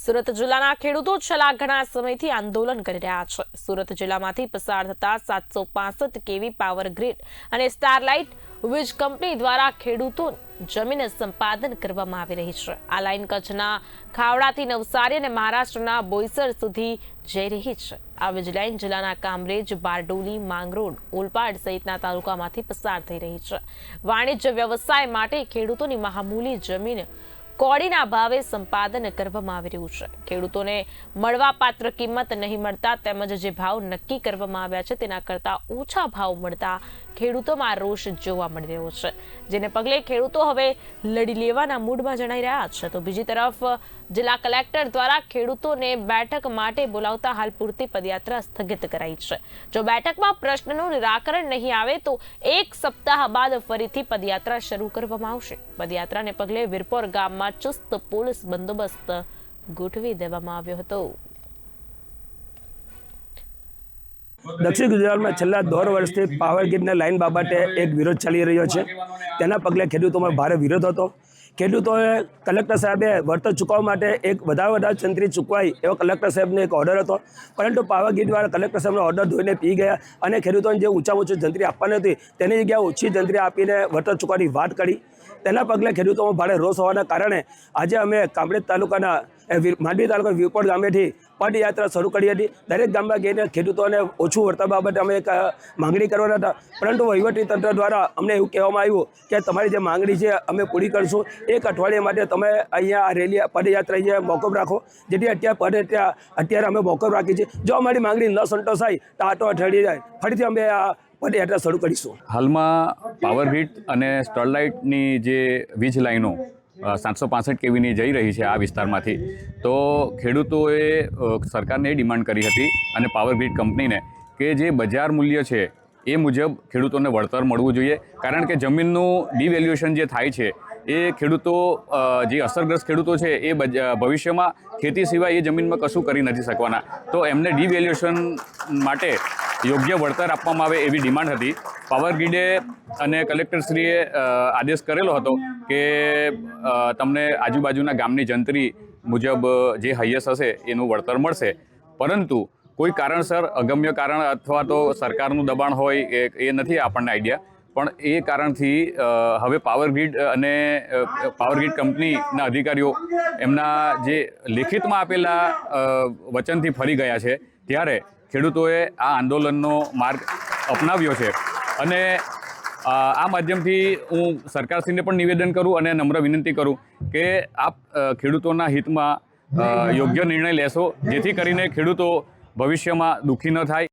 સુરત જિલ્લાના ખેડૂતો છેલ્લા ઘણા સમયથી આંદોલન કરી રહ્યા છે। સુરત જિલ્લામાંથી પસાર થતા 765 કેવી પાવર ગ્રીડ અને સ્ટારલાઇટ વીજ કંપની દ્વારા ખેડૂતો જમીન સંપાદન કરવામાં આવી રહી છે। આ લાઇન કચ્છના ખાવડાથી નવસારી અને મહારાષ્ટ્રના બોઈસર સુધી જઈ રહી છે। આ વીજ લાઇન જિલ્લાના કામરેજ, બારડોલી, માંગરોળ, ઓલપાડ સહિતના તાલુકામાંથી પસાર થઈ રહી છે। વાણિજ્ય વ્યવસાય માટે ખેડૂતોની મહામૂલી જમીન કોડીના ભાવે સંપાદન કરવામાં આવી રહ્યું છે। ખેડૂતોને મળવાપાત્ર કિંમત નહીં મળતા તેમજ જે ભાવ નક્કી કરવામાં આવ્યા છે તેના કરતા ઓછા ભાવ મળતા ખેડૂતોમાં રોષ જોવા મળી રહ્યો છે, જેને પગલે ખેડૂતો હવે લડી લેવાના મૂડમાં જણાઈ રહ્યા છે। તો બીજી તરફ જિલ્લા કલેક્ટર દ્વારા ખેડૂતોને બેઠક માટે બોલાવતા હાલ પૂરતી પદયાત્રા સ્થગિત કરાઈ છે। જો બેઠકમાં પ્રશ્નનું નિરાકરણ નહીં આવે તો 1 સપ્તાહ બાદ ફરીથી પદયાત્રા શરૂ કરવામાં આવશે। પદયાત્રાને પગલે વીરપોર ગામમાં ચુસ્ત પોલીસ બંદોબસ્ત ગોઠવી દેવામાં આવ્યો હતો। દક્ષિણ ગુજરાતમાં છેલ્લા 1.5 વર્ષથી પાવર ગ્રીડના લાઇન બાબતે એક વિરોધ ચાલી રહ્યો છે। તેના પગલે ખેડૂતોમાં ભારે વિરોધ હતો। ખેડૂતોએ કલેક્ટર સાહેબે વળતર ચૂકવવા માટે એક વધારે જંત્રી ચૂકવાય એવો કલેક્ટર સાહેબનો એક ઓર્ડર હતો, પરંતુ પાવર ગ્રીડ દ્વારા કલેક્ટર સાહેબનો ઓર્ડર ધોઈને પી ગયા અને ખેડૂતોને જે ઊંચામાં ઊંચી જંત્રી આપવાની હતી તેની જગ્યાએ ઓછી જંત્રી આપીને વળતર ચૂકવવાની વાત કરી। તેના પગલે ખેડૂતોમાં ભારે રોષ હોવાના કારણે આજે અમે કામરેજ તાલુકાના માંડવી તાલુકા વીરપોર ગામેથી પદયાત્રા શરૂ કરી હતી। દરેક ગામમાં જઈને ખેડૂતોને ઓછું વળતર બાબતે અમે એક માંગણી કરવાના હતા, પરંતુ વહીવટીતંત્ર દ્વારા અમને એવું કહેવામાં આવ્યું કે તમારી જે માંગણી છે અમે પૂરી કરીશું। 1 અઠવાડિયા માટે તમે અહીંયા આ રેલી પદયાત્રા અહીંયા મોકૂફ રાખો, જેથી અત્યારે અમે મોકૂફ રાખી છે। જો અમારી માંગણી ન સંતોષાય તો આટો અઠવાડિયે ફરીથી અમે આ પદયાત્રા શરૂ કરીશું। હાલમાં પાવર ગ્રીડ અને સ્ટરલાઇટની જે વીજ લાઈનો 765 કેવીની જઈ રહી છે આ વિસ્તારમાંથી, તો ખેડૂતોએ સરકારને એ ડિમાન્ડ કરી હતી અને પાવર ગ્રીડ કંપનીને કે જે બજાર મૂલ્ય છે એ મુજબ ખેડૂતોને વળતર મળવું જોઈએ, કારણ કે જમીનનું ડિવેલ્યુએશન જે થાય છે એ ખેડૂતો જે અસરગ્રસ્ત ખેડૂતો છે એ ભવિષ્યમાં ખેતી સિવાય એ જમીનમાં કશું કરી નથી શકવાના, તો એમને ડિવેલ્યુએશન માટે યોગ્ય વળતર આપવામાં આવે એવી ડિમાન્ડ હતી। પાવર ગ્રીડે અને કલેક્ટરશ્રીએ આદેશ કરેલો હતો કે તમને આજુબાજુના ગામની જંત્રી મુજબ જે હૈયસ હશે એનું વળતર મળશે, પરંતુ કોઈ કારણસર અગમ્ય કારણ અથવા તો સરકારનું દબાણ હોય એ નથી આપણને આઈડિયા, પણ એ કારણથી હવે પાવર ગ્રીડ અને પાવર ગ્રીડ કંપનીના અધિકારીઓ એમના જે લેખિતમાં આપેલા વચનથી ફરી ગયા છે, ત્યારે ખેડૂતોએ આ આંદોલનનો માર્ગ અપનાવ્યો છે। અને આ માધ્યમથી હું સરકારશ્રીને પણ નિવેદન કરું અને નમ્ર વિનંતી કરું કે આપ ખેડૂતોના હિતમાં યોગ્ય નિર્ણય લેશો, જેથી કરીને ખેડૂતો ભવિષ્યમાં દુઃખી ન થાય।